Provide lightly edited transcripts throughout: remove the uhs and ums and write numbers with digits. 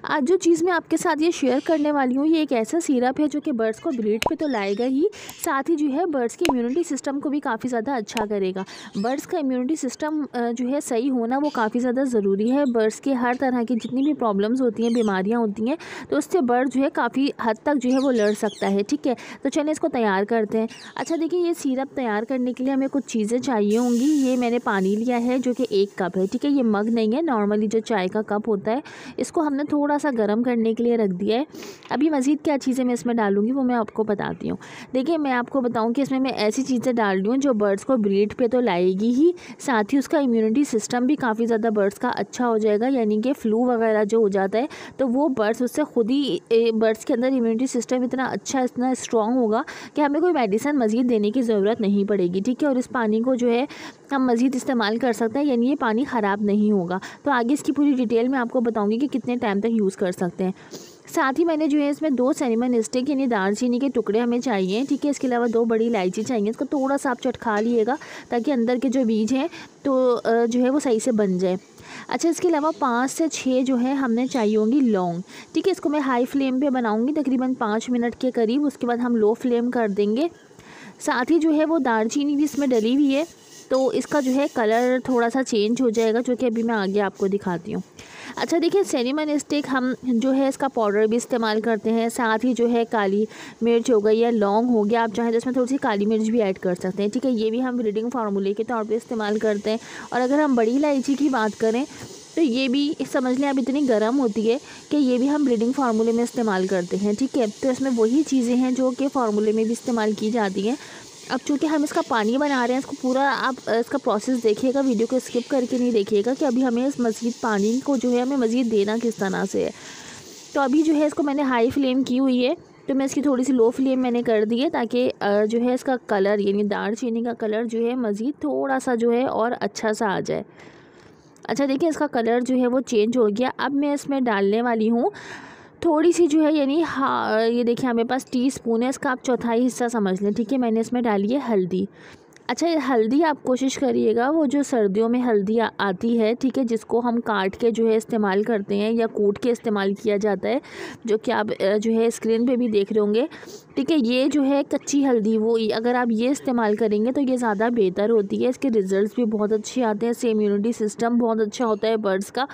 आज जो चीज़ मैं आपके साथ ये शेयर करने वाली हूँ, ये एक ऐसा सिरप है जो कि बर्ड्स को ब्रीड पे तो लाएगा ही, साथ ही जो है बर्ड्स की इम्यूनिटी सिस्टम को भी काफ़ी ज़्यादा अच्छा करेगा। बर्ड्स का इम्यूनिटी सिस्टम जो है सही होना वो काफ़ी ज़्यादा ज़रूरी है। बर्ड्स की हर तरह की जितनी भी प्रॉब्लम्स होती हैं, बीमारियाँ होती हैं, तो उससे बर्ड जो है काफ़ी हद तक जो है वो लड़ सकता है। ठीक है, तो चलिए इसको तैयार करते हैं। अच्छा देखिए, ये सिरप तैयार करने के लिए हमें कुछ चीज़ें चाहिए होंगी। ये मैंने पानी लिया है जो कि 1 कप है। ठीक है, ये मग नहीं है, नॉर्मली जो चाय का कप होता है। इसको हमने थोड़ा सा गर्म करने के लिए रख दिया है। अभी मज़ीद क्या चीज़ें मैं इसमें डालूँगी वो मैं आपको बताती हूँ। देखिए, मैं आपको बताऊँ कि इसमें मैं ऐसी चीज़ें डाल रही हूँ जो बर्ड्स को ब्रीड पे तो लाएगी ही, साथ ही उसका इम्यूनिटी सिस्टम भी काफ़ी ज़्यादा बर्ड्स का अच्छा हो जाएगा। यानी कि फ्लू वगैरह जो हो जाता है तो वो बर्ड्स उससे खुद ही बर्ड्स के अंदर इम्यूनिटी सिस्टम इतना अच्छा, इतना स्ट्रॉन्ग होगा कि हमें कोई मेडिसिन मज़ीद देने की ज़रूरत नहीं पड़ेगी। ठीक है, और इस पानी को जो है हम मज़ीद इस्तेमाल कर सकते हैं, यानी ये पानी ख़राब नहीं होगा। तो आगे इसकी पूरी डिटेल मैं आपको बताऊँगी कि कितने टाइम तक यूज़ कर सकते हैं। साथ ही मैंने जो है इसमें 2 सिनेमन स्टिक यानी दालचीनी के टुकड़े हमें चाहिए। ठीक है, इसके अलावा 2 बड़ी इलायची चाहिए। इसको थोड़ा सा आप चटखा लिएगा ताकि अंदर के जो बीज हैं तो जो है वो सही से बन जाए। अच्छा, इसके अलावा 5 से 6 जो है हमने चाहिए होंगी लौंग। ठीक है, इसको मैं हाई फ्लेम पे बनाऊंगी तकरीबन 5 मिनट के करीब, उसके बाद हम लो फ्लेम कर देंगे। साथ ही जो है वो दालचीनी भी इसमें डली हुई है, तो इसका जो है कलर थोड़ा सा चेंज हो जाएगा, जो कि अभी मैं आगे आपको दिखाती हूँ। अच्छा देखिए, सिनेमन स्टिक हम जो है इसका पाउडर भी इस्तेमाल करते हैं। साथ ही जो है काली मिर्च हो गई या लौंग हो गया, आप चाहें तो इसमें थोड़ी सी काली मिर्च भी ऐड कर सकते हैं। ठीक है, ये भी हम ब्रीडिंग फार्मूले के तौर पे इस्तेमाल करते हैं। और अगर हम बड़ी इलायची की बात करें तो ये भी समझ लें, अब इतनी गर्म होती है कि ये भी हम ब्रीडिंग फार्मूले में इस्तेमाल करते हैं। ठीक है, तो इसमें वही चीज़ें हैं जो कि फार्मूले में भी इस्तेमाल की जाती हैं। अब चूँकि हम इसका पानी बना रहे हैं, इसको पूरा आप इसका प्रोसेस देखिएगा, वीडियो को स्किप करके नहीं देखिएगा कि अभी हमें इस मज़ीद पानी को जो है हमें मज़ीद देना किस तरह से है। तो अभी जो है इसको मैंने हाई फ्लेम की हुई है, तो मैं इसकी थोड़ी सी लो फ्लेम मैंने कर दी है ताकि जो है इसका कलर यानी दालचीनी का कलर जो है मज़ीद थोड़ा सा जो है और अच्छा सा आ जाए। अच्छा देखिए, इसका कलर जो है वो चेंज हो गया। अब मैं इसमें डालने वाली हूँ थोड़ी सी जो है यानी ये देखिए हमारे पास टीस्पून है, इसका आप चौथाई हिस्सा समझ लें। ठीक है, मैंने इसमें डाली है हल्दी। अच्छा, ये हल्दी आप कोशिश करिएगा वो जो सर्दियों में हल्दी आती है, ठीक है, जिसको हम काट के जो है इस्तेमाल करते हैं या कूट के इस्तेमाल किया जाता है, जो कि आप जो है स्क्रीन पे भी देख रहे होंगे। ठीक है, ये जो है कच्ची हल्दी, वो अगर आप ये इस्तेमाल करेंगे तो ये ज़्यादा बेहतर होती है। इसके रिज़ल्ट्स भी बहुत अच्छे आते हैं, इससे इम्यूनिटी सिस्टम बहुत अच्छा होता है बर्ड्स का।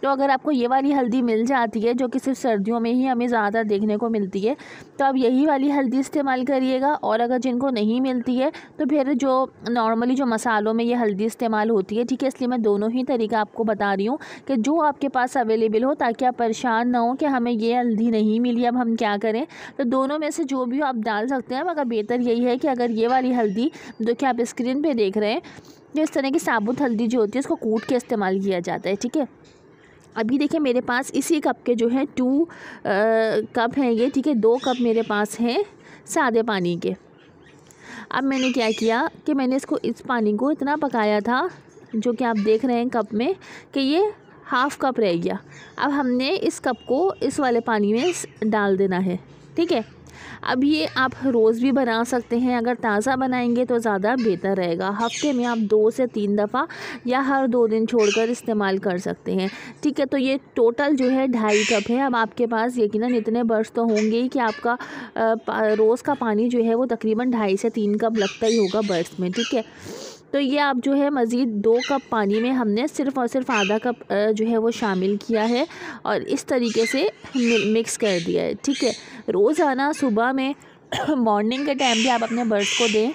तो अगर आपको ये वाली हल्दी मिल जाती है जो कि सिर्फ सर्दियों में ही हमें ज़्यादा देखने को मिलती है, तो आप यही वाली हल्दी इस्तेमाल करिएगा। और अगर जिनको नहीं मिलती है तो फिर जो नॉर्मली जो मसालों में ये हल्दी इस्तेमाल होती है। ठीक है, इसलिए मैं दोनों ही तरीका आपको बता रही हूँ कि जो आपके पास अवेलेबल हो, ताकि आप परेशान ना हो कि हमें ये हल्दी नहीं मिली, अब हम क्या करें। तो दोनों में से जो भी आप डाल सकते हैं, मगर बेहतर यही है कि अगर ये वाली हल्दी जो कि आप स्क्रीन पर देख रहे हैं, जो इस तरह की साबुत हल्दी जो होती है उसको कूट के इस्तेमाल किया जाता है। ठीक है, अभी देखिए मेरे पास इसी कप के जो है 2 कप हैं ये। ठीक है, 2 कप मेरे पास हैं सादे पानी के। अब मैंने क्या किया कि मैंने इस पानी को इतना पकाया था जो कि आप देख रहे हैं कप में कि ये हाफ़ कप रह गया। अब हमने इस कप को इस वाले पानी में डाल देना है। ठीक है, अब ये आप रोज़ भी बना सकते हैं, अगर ताज़ा बनाएंगे तो ज़्यादा बेहतर रहेगा। हफ्ते में आप 2 से 3 दफ़ा या हर 2 दिन छोड़कर इस्तेमाल कर सकते हैं। ठीक है, तो ये टोटल जो है 2.5 कप है। अब आपके पास यकीनन इतने बर्ड्स तो होंगे ही कि आपका रोज़ का पानी जो है वो तकरीबन 2.5 से 3 कप लगता ही होगा बर्ड्स में। ठीक है, तो ये आप जो है मज़ीद 2 कप पानी में हमने सिर्फ़ और सिर्फ आधा कप जो है वो शामिल किया है और इस तरीके से मिक्स कर दिया है। ठीक है, रोज़ाना सुबह में मॉर्निंग के टाइम भी आप अपने बर्ड्स को दें,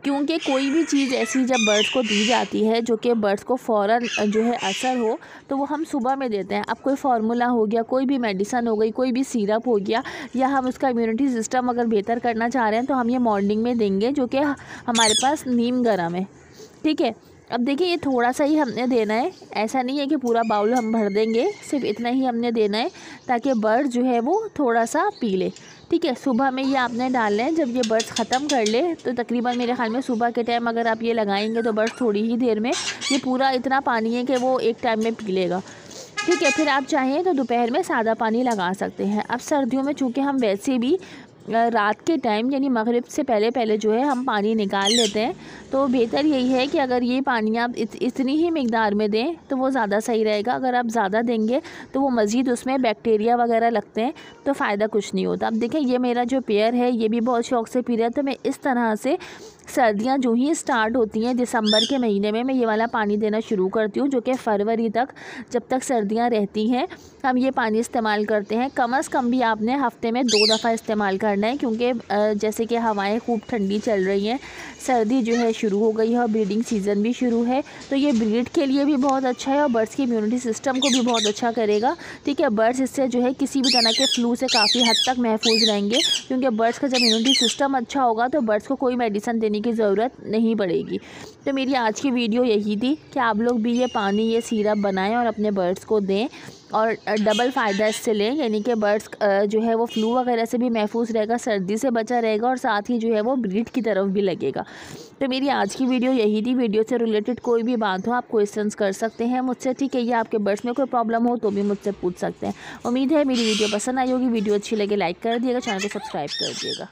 क्योंकि कोई भी चीज़ ऐसी जब बर्ड्स को दी जाती है जो कि बर्ड्स को फ़ौरन जो है असर हो, तो वो हम सुबह में देते हैं। अब कोई फार्मूला हो गया, कोई भी मेडिसन हो गई, कोई भी सिरप हो गया, या हम उसका इम्यूनिटी सिस्टम अगर बेहतर करना चाह रहे हैं तो हम ये मॉर्निंग में देंगे, जो कि हमारे पास नीम गर्म है। ठीक है, अब देखिए ये थोड़ा सा ही हमने देना है, ऐसा नहीं है कि पूरा बाउल हम भर देंगे, सिर्फ इतना ही हमने देना है ताकि बर्ड जो है वो थोड़ा सा पी ले। ठीक है, सुबह में ये आपने डालना है। जब ये बर्ड्स ख़त्म कर ले तो तकरीबन मेरे ख्याल में सुबह के टाइम अगर आप ये लगाएंगे तो बर्ड्स थोड़ी ही देर में ये पूरा इतना पानी है कि वो एक टाइम में पी लेगा। ठीक है, फिर आप चाहें तो दोपहर में सादा पानी लगा सकते हैं। अब सर्दियों में चूँकि हम वैसे भी रात के टाइम यानी मगरिब से पहले पहले जो है हम पानी निकाल लेते हैं। तो बेहतर यही है कि अगर ये पानी आप इतनी ही मिकदार में दें तो वो ज़्यादा सही रहेगा। अगर आप ज़्यादा देंगे तो वो मज़ीद उसमें बैक्टीरिया वगैरह लगते हैं तो फ़ायदा कुछ नहीं होता। अब देखें, ये मेरा जो पेयर है ये भी बहुत शौक़ से पी रहा है। तो मैं इस तरह से सर्दियाँ जो ही स्टार्ट होती हैं दिसंबर के महीने में मैं ये वाला पानी देना शुरू करती हूँ, जो कि फरवरी तक, जब तक सर्दियाँ रहती हैं हम ये पानी इस्तेमाल करते हैं। कम से कम भी आपने हफ़्ते में 2 दफ़ा इस्तेमाल करना है, क्योंकि जैसे कि हवाएं खूब ठंडी चल रही हैं, सर्दी जो है शुरू हो गई है और ब्रीडिंग सीज़न भी शुरू है। तो ये ब्रीड के लिए भी बहुत अच्छा है और बर्ड्स की इम्यूनिटी सिस्टम को भी बहुत अच्छा करेगा। ठीक है, बर्ड्स इससे जो है किसी भी तरह के फ्लू से काफ़ी हद तक महफूज रहेंगे, क्योंकि बर्ड्स का जब इम्यूनिटी सिस्टम अच्छा होगा तो बर्ड्स को कोई मेडिसिन देने की ज़रूरत नहीं पड़ेगी। तो मेरी आज की वीडियो यही थी कि आप लोग भी ये पानी, ये सिरप बनाएं और अपने बर्ड्स को दें और डबल फ़ायदा इससे लें, यानी कि बर्ड्स जो है वो फ्लू वगैरह से भी महफूज रहेगा, सर्दी से बचा रहेगा और साथ ही जो है वो ब्रीड की तरफ भी लगेगा। तो मेरी आज की वीडियो यही थी। वीडियो से रिलेटेड कोई भी बात हो आप क्वेश्चंस कर सकते हैं मुझसे। ठीक है, या आपके बर्ड्स में कोई प्रॉब्लम हो तो भी मुझसे पूछ सकते हैं। उम्मीद है मेरी वीडियो पसंद आई होगी। वीडियो अच्छी लगे लाइक कर दिएगा, चैनल को सब्सक्राइब कर दिएगा।